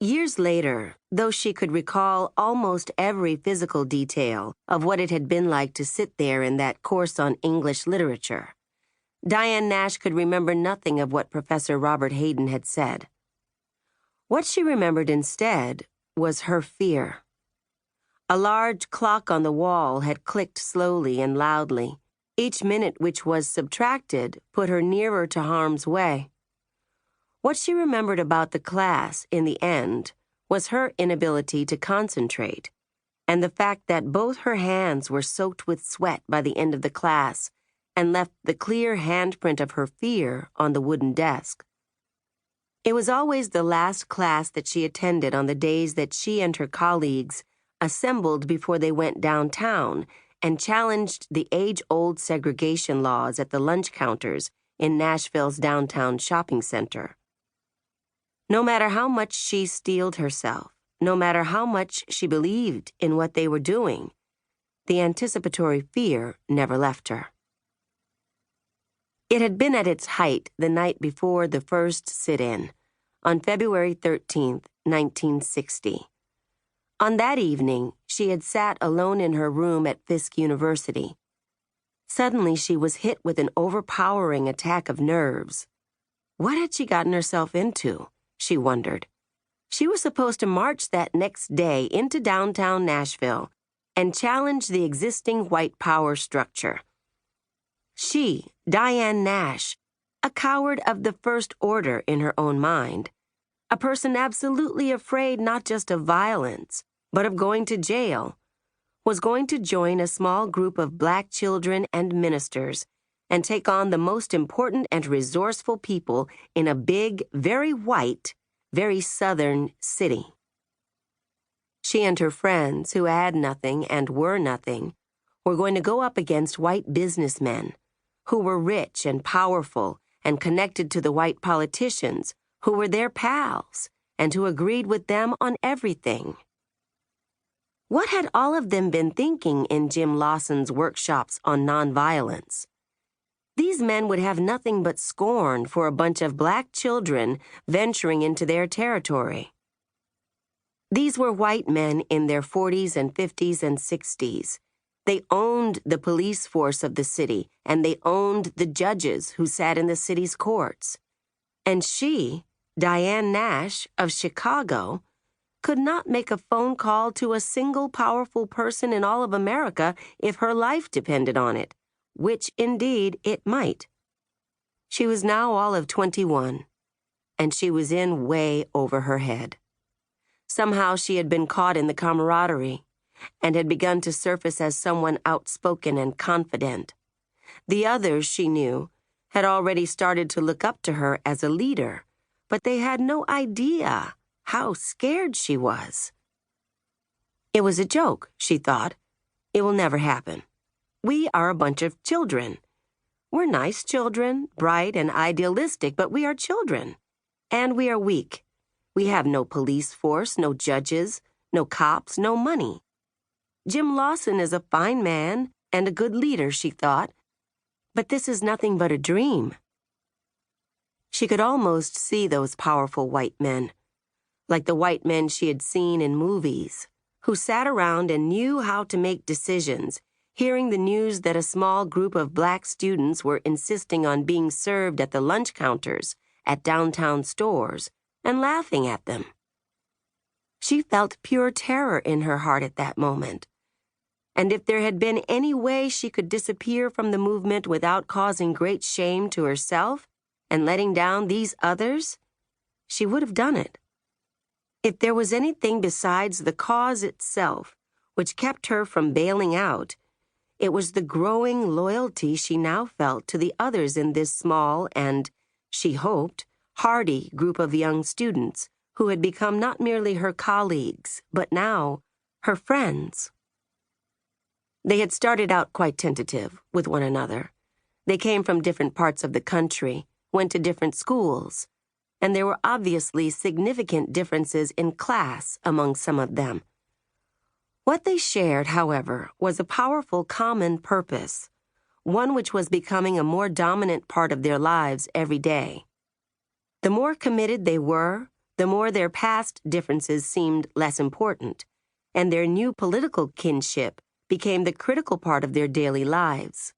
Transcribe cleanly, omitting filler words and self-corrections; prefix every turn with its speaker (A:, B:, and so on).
A: Years later, though she could recall almost every physical detail of what it had been like to sit there in that course on English literature, Diane Nash could remember nothing of what Professor Robert Hayden had said. What she remembered instead was her fear. A large clock on the wall had clicked slowly and loudly. Each minute which was subtracted put her nearer to harm's way. What she remembered about the class, in the end, was her inability to concentrate, and the fact that both her hands were soaked with sweat by the end of the class and left the clear handprint of her fear on the wooden desk. It was always the last class that she attended on the days that she and her colleagues assembled before they went downtown and challenged the age-old segregation laws at the lunch counters in Nashville's downtown shopping center. No matter how much she steeled herself, no matter how much she believed in what they were doing, the anticipatory fear never left her. It had been at its height the night before the first sit-in, on February 13th, 1960. On that evening, she had sat alone in her room at Fisk University. Suddenly, she was hit with an overpowering attack of nerves. What had she gotten herself into? She wondered. She was supposed to march that next day into downtown Nashville and challenge the existing white power structure. She, Diane Nash, a coward of the first order in her own mind, a person absolutely afraid not just of violence, but of going to jail, was going to join a small group of black children and ministers and take on the most important and resourceful people in a big, very white, very southern city. She and her friends, who had nothing and were nothing, were going to go up against white businessmen who were rich and powerful and connected to the white politicians who were their pals and who agreed with them on everything. What had all of them been thinking in Jim Lawson's workshops on nonviolence? These men would have nothing but scorn for a bunch of black children venturing into their territory. These were white men in their 40s and 50s and 60s. They owned the police force of the city, and they owned the judges who sat in the city's courts. And she, Diane Nash of Chicago, could not make a phone call to a single powerful person in all of America if her life depended on it, which indeed it might. She was now all of 21, and she was in way over her head. Somehow she had been caught in the camaraderie and had begun to surface as someone outspoken and confident. The others, she knew, had already started to look up to her as a leader, but they had no idea how scared she was. It was a joke, she thought. It will never happen. We are a bunch of children. We're nice children, bright and idealistic, but we are children. And we are weak. We have no police force, no judges, no cops, no money. Jim Lawson is a fine man and a good leader, she thought, but this is nothing but a dream. She could almost see those powerful white men, like the white men she had seen in movies, who sat around and knew how to make decisions, hearing the news that a small group of black students were insisting on being served at the lunch counters at downtown stores and laughing at them. She felt pure terror in her heart at that moment. And if there had been any way she could disappear from the movement without causing great shame to herself and letting down these others, she would have done it. If there was anything besides the cause itself which kept her from bailing out, it was the growing loyalty she now felt to the others in this small and, she hoped, hardy group of young students who had become not merely her colleagues, but now her friends. They had started out quite tentative with one another. They came from different parts of the country, went to different schools, and there were obviously significant differences in class among some of them. What they shared, however, was a powerful common purpose, one which was becoming a more dominant part of their lives every day. The more committed they were, the more their past differences seemed less important, and their new political kinship became the critical part of their daily lives.